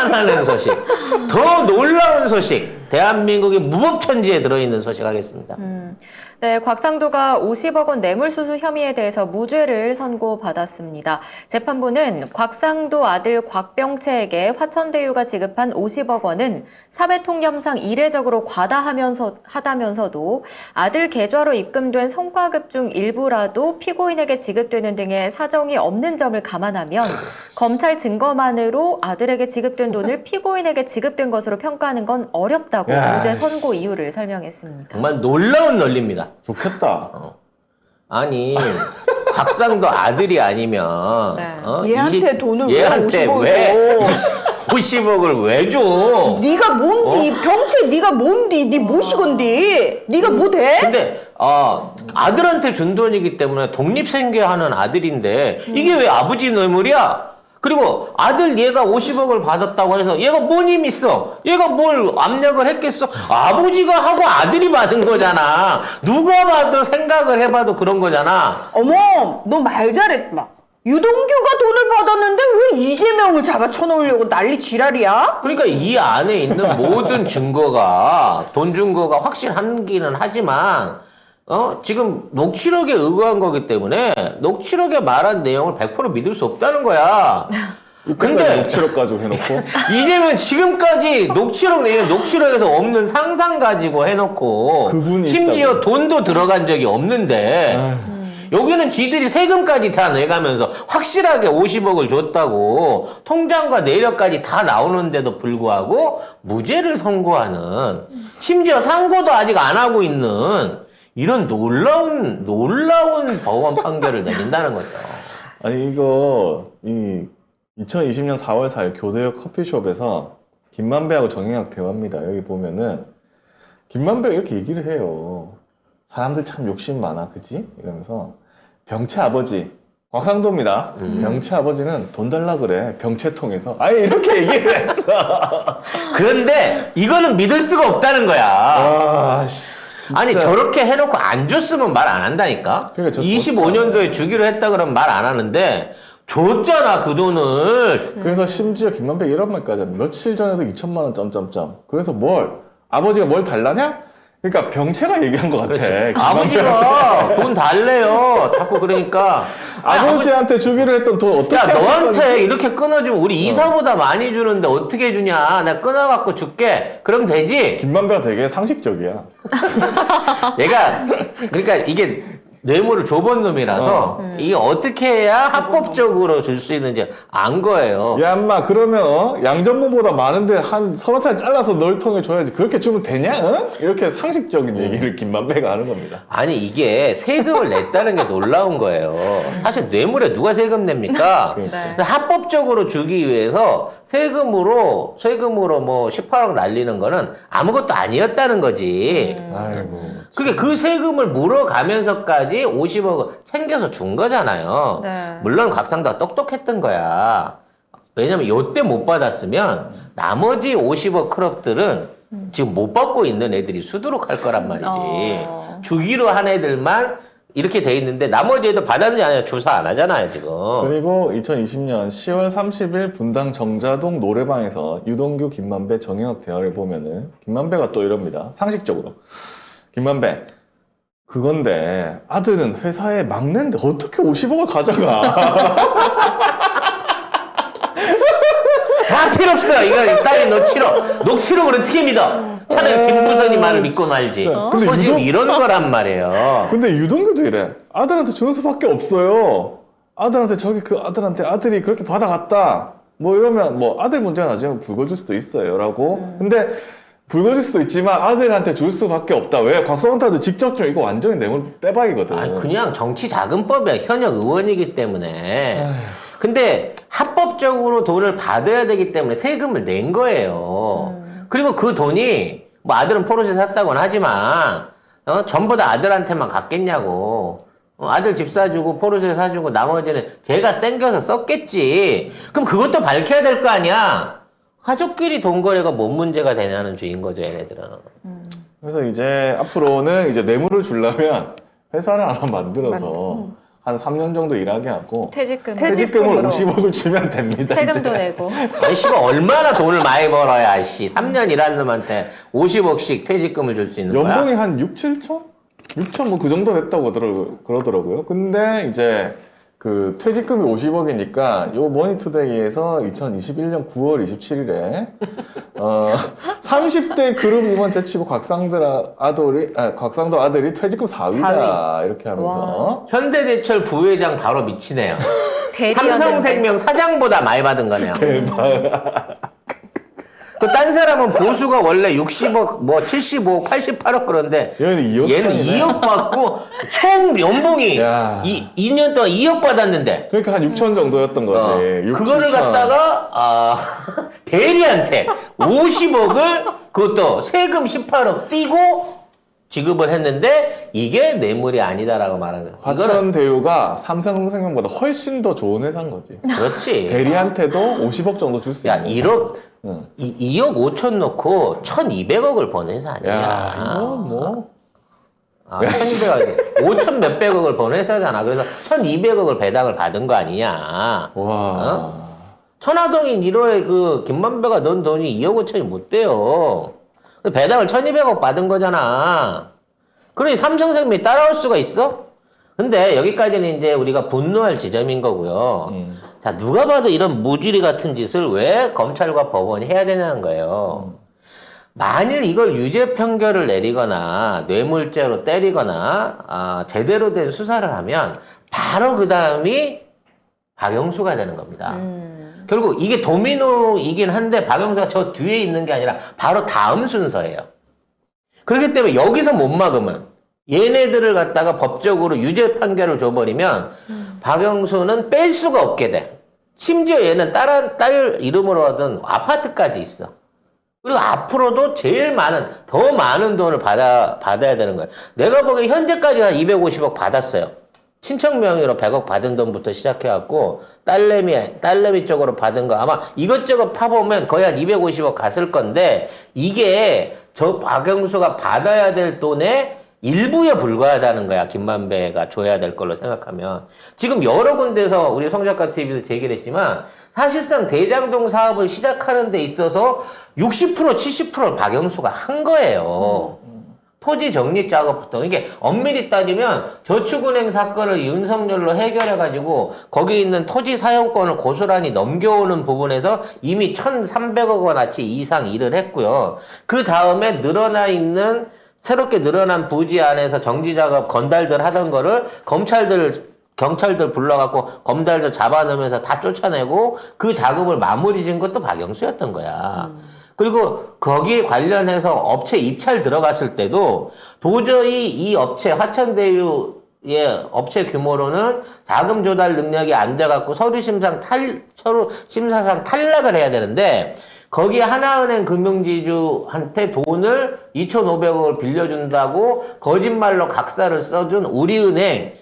놀랄만하는 소식, 더 놀라운 소식, 대한민국의 무법천지에 들어있는 소식 하겠습니다. 네, 곽상도가 50억 원 뇌물수수 혐의에 대해서 무죄를 선고받았습니다. 재판부는 곽상도 아들 곽병채에게 화천대유가 지급한 50억 원은 사회통념상 이례적으로 과다하다면서도 아들 계좌로 입금된 성과급 중 일부라도 피고인에게 지급되는 등의 사정이 없는 점을 감안하면 검찰 증거만으로 아들에게 지급된 돈을 피고인에게 지급된 것으로 평가하는 건 어렵다고 무죄 선고 이유를 설명했습니다. 정말 놀라운 논리입니다. 좋겠다. 아니 곽상도 아들이 아니면 네. 얘한테 돈을 왜 얘한테 50억을 왜 줘? 50억을 왜 줘? 네가 뭔디? 병채 네가 뭔디? 네 무식은디? 네가 뭐 돼? 근데 아들한테 준 돈이기 때문에 독립생계하는 아들인데 이게 왜 아버지 뇌물이야? 그리고 아들 얘가 50억을 받았다고 해서 얘가 뭔 힘 있어? 얘가 뭘 압력을 했겠어? 아버지가 하고 아들이 받은 거잖아. 누가 봐도 생각을 해봐도 그런 거잖아. 어머, 너 말 잘했다. 유동규가 돈을 받았는데 왜 이재명을 잡아 쳐놓으려고 난리 지랄이야? 그러니까 이 안에 있는 모든 증거가 돈 준 거가 확실하기는 하지만 지금 녹취록에 의거한 거기 때문에 녹취록에 말한 내용을 100% 믿을 수 없다는 거야. 근데 녹취록 가지고 해놓고 이재명 지금까지 녹취록에서 없는 상상 가지고 해놓고 그분이 심지어 있다고. 돈도 들어간 적이 없는데 여기는 지들이 세금까지 다 내가면서 확실하게 50억을 줬다고 통장과 내역까지 다 나오는데도 불구하고 무죄를 선고하는 심지어 상고도 아직 안 하고 있는 이런 놀라운 법원 판결을 내린다는 거죠. 아니 이거 2020년 4월 4일 교대역 커피숍에서 김만배하고 정영학 대화입니다. 여기 보면은 김만배가 이렇게 얘기를 해요. 사람들 참 욕심 많아, 그지? 이러면서 병채 아버지 곽상도입니다. 병채 아버지는 돈 달라 그래. 병채 통해서. 아니 이렇게 얘기를 했어. 그런데 이거는 믿을 수가 없다는 거야. 아, 진짜. 아니 저렇게 해놓고 안 줬으면 말 안 한다니까. 그러니까 25년도에 주기로 했다 그러면 말 안 하는데 줬잖아 그 돈을. 그래서 심지어 김만배 이런 말까지 합니다. 며칠 전에도 2천만 원 점점점. 그래서 아버지가 뭘 달라냐? 그러니까 병채가 얘기한 것 같아. 김만배한테. 아버지가 돈 달래요. 자꾸 그러니까. 아버지한테 주기로 했던 돈 어떻게 야 하실 너한테 건지. 이렇게 끊어주면 우리 이사보다 많이 주는데 어떻게 주냐. 내가 끊어갖고 줄게. 그럼 되지. 김만배가 되게 상식적이야. 얘가 그러니까 이게 뇌물을 줘본 놈이라서 이게 어떻게 해야 합법적으로 줄 수 있는지 안 거예요. 야, 인마, 그러면, 양전모보다 많은데 한 서너 차례 잘라서 널 통해 줘야지. 그렇게 주면 되냐? 응? 이렇게 상식적인 얘기를 김만배가 하는 겁니다. 아니 이게 세금을 냈다는 게 놀라운 거예요. 사실 뇌물에 누가 세금 냅니까? 그러니까. 네. 합법적으로 주기 위해서 세금으로 뭐 18억 날리는 거는 아무것도 아니었다는 거지. 아이고. 그게 그 세금을 물어가면서까지 50억을 챙겨서 준 거잖아요. 네. 물론 곽상도가 똑똑했던 거야. 왜냐면 요때 못 받았으면 나머지 50억 클럽들은 지금 못 받고 있는 애들이 수두룩할 거란 말이지. 주기로 한 애들만 이렇게 돼 있는데 나머지 애들 받았는지 아니야 조사 안 하잖아요 지금. 그리고 2020년 10월 30일 분당 정자동 노래방에서 유동규, 김만배, 정영학 대화를 보면은 김만배가 또 이럽니다. 상식적으로. 김만배, 그건데 아들은 회사에 막내인데 어떻게 50억을 가져가? 다 필요 없어. 이거 딸이 녹취록을 어떻게 믿어? 차라리 김부선이 말을 믿고 말지. 진짜. 근데 지금 이런 거란 말이에요. 근데 유동규도 이래. 아들한테 주는 수밖에 없어요. 아들한테 아들이 그렇게 받아갔다. 뭐 이러면 뭐 아들 문제가 나중에 불거질 수도 있어요. 라고. 근데 불거질 수도 있지만 아들한테 줄 수밖에 없다. 왜? 곽성원한테 직접 좀 이거 완전히 뇌물 빼박이거든. 아니 그냥 정치자금법이야. 현역 의원이기 때문에. 근데 합법적으로 돈을 받아야 되기 때문에 세금을 낸 거예요. 그리고 그 돈이 뭐 아들은 포르쉐 샀다고는 하지만 전부 다 아들한테만 갔겠냐고. 아들 집 사주고 포르쉐 사주고 나머지는 걔가 땡겨서 썼겠지. 그럼 그것도 밝혀야 될 거 아니야. 가족끼리 돈 거래가 뭔 문제가 되냐는 주인 거죠, 얘네들은. 그래서 이제 앞으로는 이제 뇌물을 주려면 회사를 하나 만들어서 한 3년 정도 일하게 하고 퇴직금. 퇴직금을 50억을 주면 됩니다. 세금도 이제. 내고. 아니, 씨발, 얼마나 돈을 많이 벌어야, 씨. 3년 일한 놈한테 50억씩 퇴직금을 줄 수 있는 거야? 연봉이 한 6, 7천? 6천 뭐 그 정도 냈다고 그러더라고요. 근데 이제 그 퇴직금이 50억이니까 요 머니투데이에서 2021년 9월 27일에 30대 그룹 임원 제치고 곽상도 아들이 퇴직금 4위다 4위. 이렇게 하면서 현대제철 부회장 바로 미치네요. 대리였는데. 삼성생명 사장보다 많이 받은 거네요. 대박. 딴 사람은 보수가 원래 60억, 뭐 75억, 88억 그런데 얘는 2억 얘는 2억 받고 총 연봉이 야. 2년 동안 2억 받았는데 그러니까 한 6천 정도였던 거지. 6, 그거를 7천. 갖다가 대리한테 50억을 그것도 세금 18억 띄고 지급을 했는데 이게 뇌물이 아니다라고 말하는 거야. 화천 대유가 삼성생명보다 훨씬 더 좋은 회사인 거지. 그렇지. 대리한테도 50억 정도 줄 수 야, 있는. 1억, 응. 2억 5천 놓고 1,200억을 번 회사 아니야. 야, 이거 뭐. 1,200억, 5천 몇백억을 번 회사잖아. 그래서 1,200억을 배당을 받은 거 아니냐. 와. 천화동인 1호에 그 김만배가 넣은 돈이 2억 5천이 못 돼요. 배당을 1,200억 받은 거잖아. 그러니 삼성생명이 따라올 수가 있어? 근데 여기까지는 이제 우리가 분노할 지점인 거고요. 자, 누가 봐도 이런 무지리 같은 짓을 왜 검찰과 법원이 해야 되냐는 거예요. 만일 이걸 유죄 판결을 내리거나 뇌물죄로 때리거나 제대로 된 수사를 하면 바로 그 다음이 박영수가 되는 겁니다. 결국 이게 도미노이긴 한데 박영수가 저 뒤에 있는 게 아니라 바로 다음 순서예요. 그렇기 때문에 여기서 못 막으면 얘네들을 갖다가 법적으로 유죄 판결을 줘버리면 박영수는 뺄 수가 없게 돼. 심지어 얘는 딸 이름으로 하던 아파트까지 있어. 그리고 앞으로도 제일 많은, 더 많은 돈을 받아야 되는 거예요. 내가 보기엔 현재까지 한 250억 받았어요. 친척 명의로 100억 받은 돈부터 시작해갖고, 딸내미 쪽으로 받은 거 아마 이것저것 파보면 거의 한 250억 갔을 건데, 이게 저 박영수가 받아야 될 돈의 일부에 불과하다는 거야. 김만배가 줘야 될 걸로 생각하면. 지금 여러 군데서 우리 송작가 TV도 제기를 했지만 사실상 대장동 사업을 시작하는 데 있어서 60% 70%를 박영수가 한 거예요. 토지 정리 작업부터. 이게 엄밀히 따지면 저축은행 사건을 윤석열로 해결해가지고 거기 있는 토지 사용권을 고스란히 넘겨오는 부분에서 이미 1,300억 원어치 이상 일을 했고요. 그 다음에 새롭게 늘어난 부지 안에서 정지작업 건달들 하던 거를 경찰들 불러갖고 검달들 잡아넣으면서 다 쫓아내고 그 작업을 마무리 지은 것도 박영수였던 거야. 그리고 거기에 관련해서 업체 입찰 들어갔을 때도 도저히 이 업체, 화천대유의 업체 규모로는 자금 조달 능력이 안 돼갖고 서류 심사상 탈락을 해야 되는데 거기 하나은행 금융지주한테 돈을 2,500억을 빌려준다고 거짓말로 각서를 써준 우리은행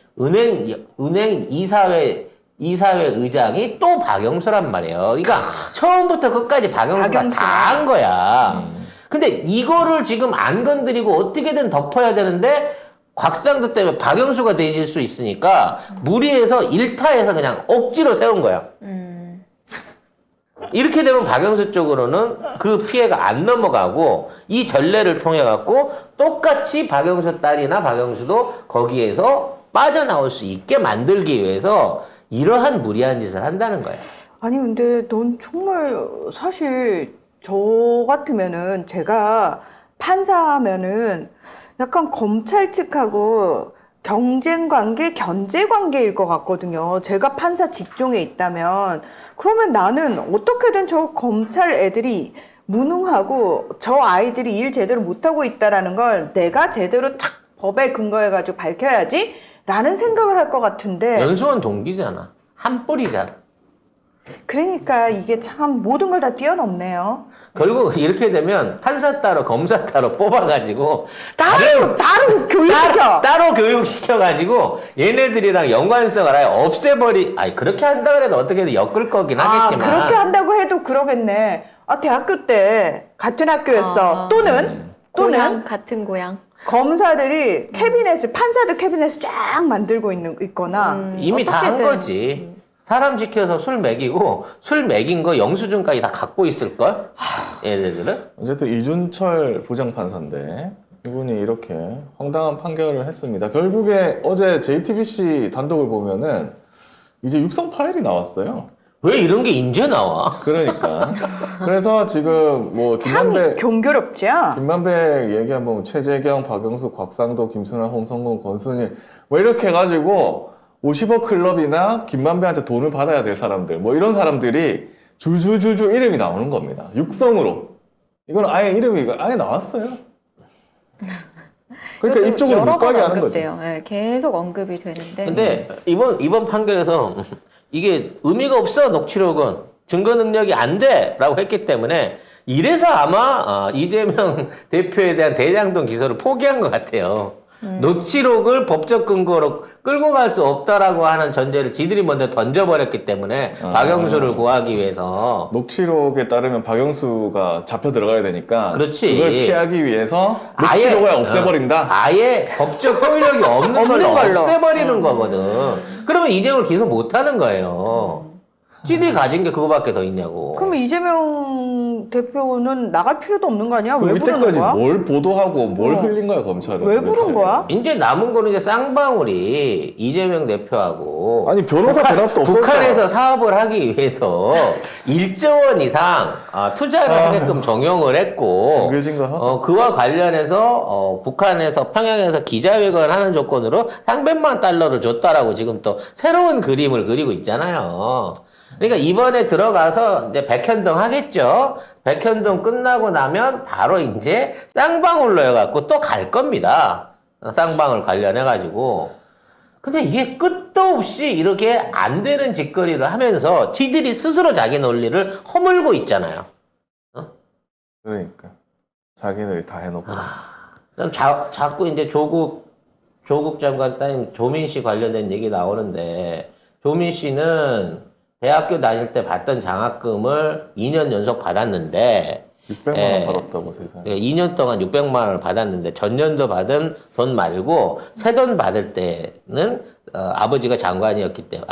이사회 의장이 또 박영수란 말이에요. 그러니까 처음부터 끝까지 박영수가 다 한 거야. 근데 이거를 지금 안 건드리고 어떻게든 덮어야 되는데 곽상도 때문에 박영수가 되질 수 있으니까 무리해서 일타에서 그냥 억지로 세운 거야. 이렇게 되면 박영수 쪽으로는 그 피해가 안 넘어가고 이 전례를 통해 갖고 똑같이 박영수 딸이나 박영수도 거기에서 빠져나올 수 있게 만들기 위해서 이러한 무리한 짓을 한다는 거예요. 아니 근데 넌 정말 사실 저 같으면은 제가 판사하면은 약간 검찰 측하고 경쟁관계, 견제관계일 것 같거든요. 제가 판사 직종에 있다면 그러면 나는 어떻게든 저 검찰 애들이 무능하고 저 아이들이 일 제대로 못하고 있다라는 걸 내가 제대로 딱 법에 근거해가지고 밝혀야지 라는 생각을 할 것 같은데 연수원 동기잖아. 한 뿌리잖아. 그러니까 이게 참 모든 걸 다 뛰어넘네요. 결국 이렇게 되면 판사 따로 검사 따로 뽑아가지고 따로 교육시켜. 따로 교육시켜가지고 얘네들이랑 연관성을 아예 아니 그렇게 한다 그래도 어떻게든 엮을 거긴 하겠지만 그렇게 한다고 해도 그러겠네. 대학교 때 같은 학교였어. 또는 고향 같은 고향. 검사들이 캐비넷을 판사들 캐비넷을 쫙 만들고 있거나 이미 다 한 어떻게든. 거지. 사람 시켜서 술 먹이고 술 먹인 거 영수증까지 다 갖고 있을걸? 얘네들은? 어쨌든 이준철 부장판사인데 이분이 이렇게 황당한 판결을 했습니다. 결국에 어제 JTBC 단독을 보면은 이제 육성 파일이 나왔어요. 왜 이런 게 이제 나와? 그러니까. 그래서 지금 뭐 참 경교롭죠. 김만배 얘기하면 최재경, 박영수, 곽상도, 김순환, 홍성근, 권순일 뭐 이렇게 해가지고 50억 클럽이나 김만배한테 돈을 받아야 될 사람들 뭐 이런 사람들이 줄줄줄줄 이름이 나오는 겁니다. 육성으로. 이건 아예 이름이 아예 나왔어요. 그러니까 이것도 이쪽으로 여러 못 번 가게 하는 거죠. 언급돼요. 네, 계속 언급이 되는데. 근데 이번 판결에서 이게 의미가 없어 녹취록은 증거 능력이 안 돼라고 했기 때문에 이래서 아마 이재명 대표에 대한 대장동 기소를 포기한 것 같아요. 녹취록을 법적 근거로 끌고 갈 수 없다라고 하는 전제를 지들이 먼저 던져버렸기 때문에 박영수를 구하기 위해서. 녹취록에 따르면 박영수가 잡혀 들어가야 되니까 그렇지. 그걸 피하기 위해서 아예, 녹취록을 없애버린다. 아예 법적 효력이 없는 걸로 없는 걸로. 없애버리는 거거든. 그러면 이재명을 기소 못하는 거예요. 지들이 가진 게 그거밖에 더 있냐고. 그럼 이재명 대표는 나갈 필요도 없는 거 아니야? 왜 그럼 부르는 이때까지 거야? 뭘 보도하고 뭘 어. 흘린 거야 검찰은? 왜 도대체? 부른 거야? 이제 남은 거는 이제 쌍방울이 이재명 대표하고 아니 변호사 대답도 없었잖아. 북한에서 사업을 하기 위해서 1조 원 이상 투자를 하게끔 정용을 했고 징글징글하다. 그와 관련해서 북한에서 평양에서 기자회견을 하는 조건으로 300만 달러를 줬다라고 지금 또 새로운 그림을 그리고 있잖아요. 그러니까 이번에 들어가서 이제 백현동 하겠죠. 백현동 끝나고 나면 바로 이제 쌍방울로 해갖고 또 갈 겁니다. 쌍방울 관련해가지고. 근데 이게 끝도 없이 이렇게 안 되는 짓거리를 하면서 지들이 스스로 자기 논리를 허물고 있잖아요. 그러니까 자기들이 다 해놓고. 그럼 자꾸 이제 조국 장관 따님 조민 씨 관련된 얘기 나오는데 조민 씨는 대학교 다닐 때 받던 장학금을 2년 연속 받았는데 600만 원 받았다고 세상에. 2년 동안 600만 원을 받았는데 전년도 받은 돈 말고 새 돈 받을 때는 아버지가 장관이었기 때문에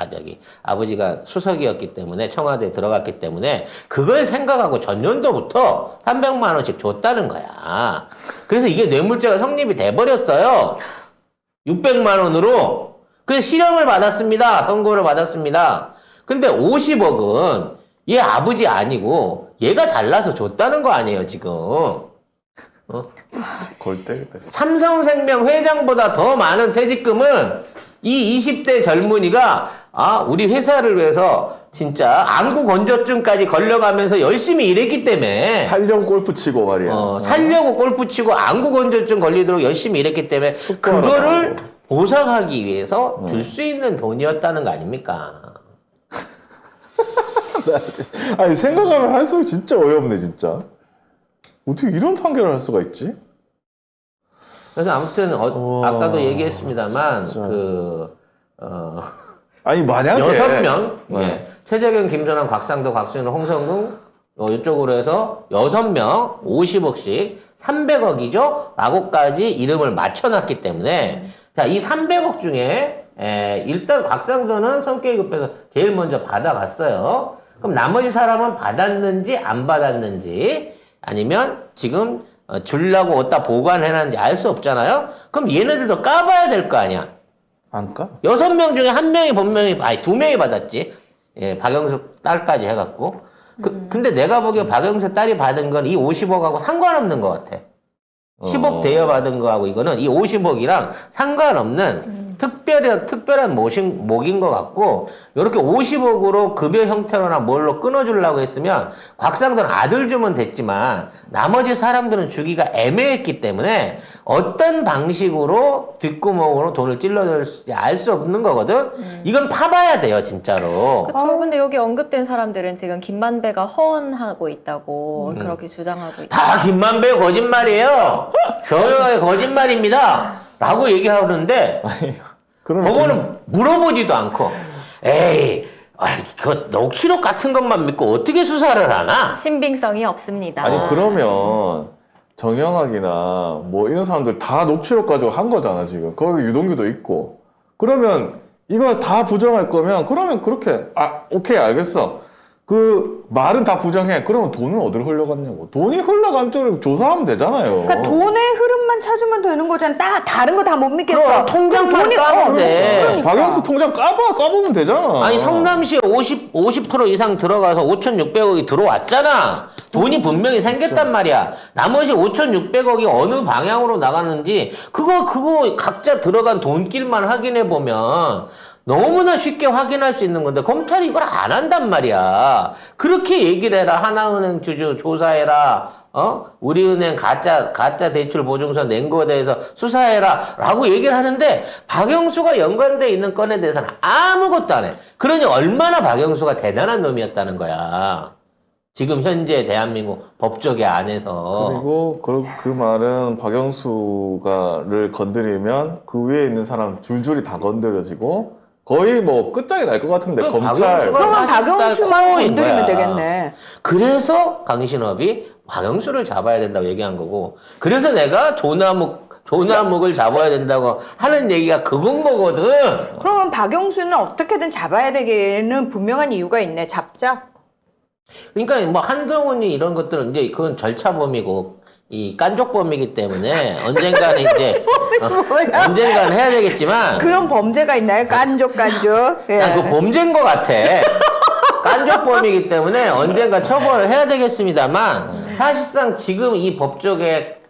아버지가 수석이었기 때문에 청와대에 들어갔기 때문에 그걸 생각하고 전년도부터 300만 원씩 줬다는 거야. 그래서 이게 뇌물죄가 성립이 돼버렸어요. 600만 원으로. 그래서 실형을 받았습니다. 선고를 받았습니다. 근데 50억은 얘 아버지 아니고 얘가 잘나서 줬다는 거 아니에요, 지금. 골 때리다. 진짜. 삼성생명 회장보다 더 많은 퇴직금은 이 20대 젊은이가 우리 회사를 위해서 진짜 안구 건조증까지 걸려가면서 열심히 일했기 때문에 살려고 골프 치고 말이야. 살려고 골프 치고 안구 건조증 걸리도록 열심히 일했기 때문에 축구하러 그거를 가고. 보상하기 위해서 줄 수 있는 돈이었다는 거 아닙니까? 아니 생각하면 할수록 진짜 어이없네 진짜. 어떻게 이런 판결을 할 수가 있지? 그래서 아무튼 우와, 아까도 얘기했습니다만 진짜. 아니 만약에 6명 네. 최재경, 김선환, 곽상도, 곽순일, 홍성근 이쪽으로 해서 6명 50억씩 300억이죠? 라고까지 이름을 맞춰놨기 때문에 자, 이 300억 중에 일단 곽상도는 성격이 급해서 제일 먼저 받아갔어요. 그럼 나머지 사람은 받았는지 안 받았는지 아니면 지금 주려고 어디다 보관해놨는지 알 수 없잖아요. 그럼 얘네들도 까봐야 될 거 아니야. 안 까? 6명 중에 1명이 본명이, 2명이 받았지. 예, 박영수 딸까지 해갖고. 근데 내가 보기에 박영수 딸이 받은 건 이 50억하고 상관없는 것 같아. 10억 대여받은 거하고 이거는 이 50억이랑 상관없는 특별한 목인 것 같고, 이렇게 50억으로 급여 형태로나 뭘로 끊어주려고 했으면, 곽상도는 아들 주면 됐지만, 나머지 사람들은 주기가 애매했기 때문에, 어떤 방식으로 뒷구멍으로 돈을 찔러줄지 알 수 없는 거거든? 이건 파봐야 돼요, 진짜로. 그쵸. 근데 여기 언급된 사람들은 지금 김만배가 허언하고 있다고 그렇게 주장하고 있다. 다 김만배 거짓말이에요. 정형하게 거짓말입니다. 라고 얘기하는데, 그러면 그거는 물어보지도 않고, 에이, 그 녹취록 같은 것만 믿고 어떻게 수사를 하나? 신빙성이 없습니다. 아니 그러면 정영학이나 뭐 이런 사람들 다 녹취록 가지고 한 거잖아, 지금. 거기 유동규도 있고. 그러면 이걸 다 부정할 거면, 그러면 그렇게, 오케이, 알겠어. 그 말은 다 부정해. 그러면 돈을 어디로 흘러갔냐고. 돈이 흘러간 쪽을 조사하면 되잖아요. 그러니까 돈의 흐름만 찾으면 되는 거잖아. 다른 거 다 못 믿겠어. 그럼 통장만 까면 돼. 그러니까. 박영수 통장 까보면 되잖아. 아니 성남시에 50% 이상 들어가서 5,600억이 들어왔잖아. 돈이 분명히 생겼단 말이야. 나머지 5,600억이 어느 방향으로 나가는지 그거 각자 들어간 돈길만 확인해 보면 너무나 쉽게 확인할 수 있는 건데 검찰이 이걸 안 한단 말이야. 그렇게 얘기를 해라. 하나은행 주주 조사해라. 우리은행 가짜 대출 보증서 낸 거에 대해서 수사해라. 라고 얘기를 하는데 박영수가 연관돼 있는 건에 대해서는 아무것도 안 해. 그러니 얼마나 박영수가 대단한 놈이었다는 거야. 지금 현재 대한민국 법조계 안에서. 그리고 그 말은 박영수가를 건드리면 그 위에 있는 사람 줄줄이 다 건드려지고 거의 뭐 끝장이 날 것 같은데 그럼 검찰. 그러면 사실상 박영수만 코어인 건드리면 거야. 되겠네. 그래서 강신업이 박영수를 잡아야 된다고 얘기한 거고, 그래서 내가 조남욱을 잡아야 된다고 하는 얘기가 그건 거거든. 그러면 박영수는 어떻게든 잡아야 되기에는 분명한 이유가 있네. 잡자. 그러니까 뭐 한동훈이 이런 것들은 이제 그건 절차범이고 이 깐족범이기 때문에 언젠가는 이제 언젠가는 해야 되겠지만 그런 범죄가 있나요? 깐족. 예. 난 그 범죄인 것 같아. 깐족범이기 때문에 언젠가 처벌을 해야 되겠습니다만 사실상 지금 이 법조계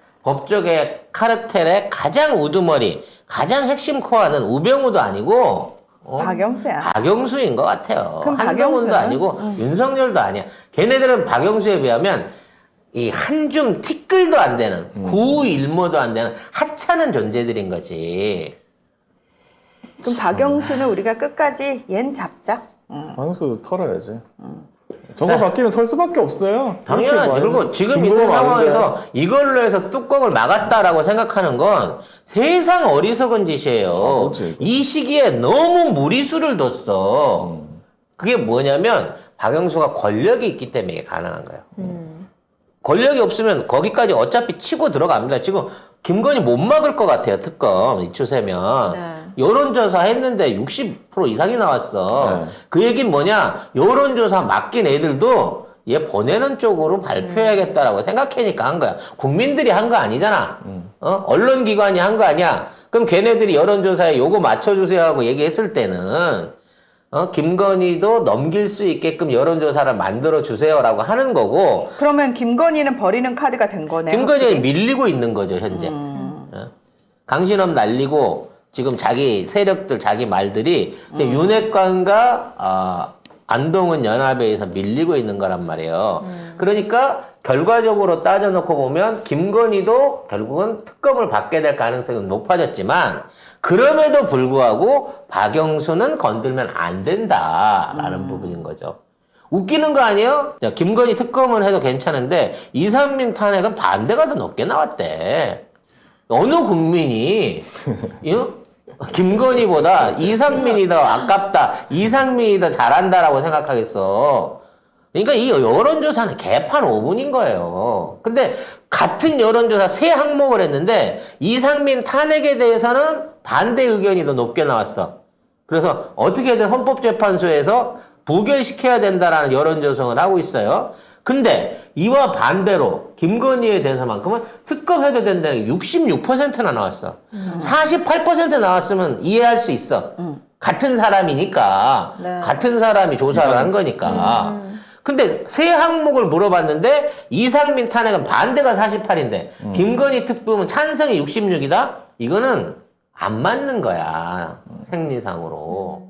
카르텔의 가장 우두머리, 가장 핵심 코어는 우병우도 아니고 박영수야. 박영수인 것 같아요. 그럼 한동훈도 박영수는? 아니고 윤석열도 아니야. 걔네들은 박영수에 비하면 이 한 줌 티끌도 안 되는 구일모도 안 되는 하찮은 존재들인 거지. 그럼 박영수는 우리가 끝까지 얜 잡자. 박영수 털어야지. 정권 바뀌면 털 수밖에 없어요. 당연하지. 그렇게 그리고 지금 증거가 있는 많은데. 상황에서 이걸로 해서 뚜껑을 막았다라고 생각하는 건 세상 어리석은 짓이에요. 그렇지. 이 시기에 너무 무리수를 뒀어. 그게 뭐냐면 박영수가 권력이 있기 때문에 이게 가능한 거예요. 권력이 없으면 거기까지 어차피 치고 들어갑니다. 지금 김건희 못 막을 것 같아요. 특검 이 추세면. 네. 여론조사 했는데 60% 이상이 나왔어. 네. 그 얘기는 뭐냐? 여론조사 맡긴 애들도 얘 보내는 쪽으로 발표해야겠다라고 생각하니까 한 거야. 국민들이 한 거 아니잖아. 언론기관이 한 거 아니야. 그럼 걔네들이 여론조사에 요거 맞춰주세요 하고 얘기했을 때는 김건희도 넘길 수 있게끔 여론조사를 만들어주세요라고 하는 거고, 그러면 김건희는 버리는 카드가 된 거네. 김건희는 밀리고 있는 거죠, 현재. 강신업 날리고, 지금 자기 세력들, 자기 말들이 이제 윤핵관과 안동은 연합에 의해서 밀리고 있는 거란 말이에요. 그러니까 결과적으로 따져놓고 보면 김건희도 결국은 특검을 받게 될 가능성은 높아졌지만 그럼에도 불구하고 박영수는 건들면 안 된다라는 부분인 거죠. 웃기는 거 아니에요? 야, 김건희 특검을 해도 괜찮은데 이상민 탄핵은 반대가 더 높게 나왔대. 어느 국민이 김건희보다 이상민이 더 아깝다, 이상민이 더 잘한다라고 생각하겠어. 그러니까 이 여론조사는 개판 5분인 거예요. 근데 같은 여론조사 3항목을 했는데 이상민 탄핵에 대해서는 반대 의견이 더 높게 나왔어. 그래서 어떻게든 헌법재판소에서 부결시켜야 된다라는 여론조성을 하고 있어요. 근데 이와 반대로 김건희에 대해서만큼은 특검해도 된다는 게 66%나 나왔어. 48% 나왔으면 이해할 수 있어. 같은 사람이니까. 네. 같은 사람이 조사를 한 거니까. 근데 3항목을 물어봤는데 이상민 탄핵은 반대가 48인데 김건희 특검은 찬성이 66이다? 이거는 안 맞는 거야. 생리상으로.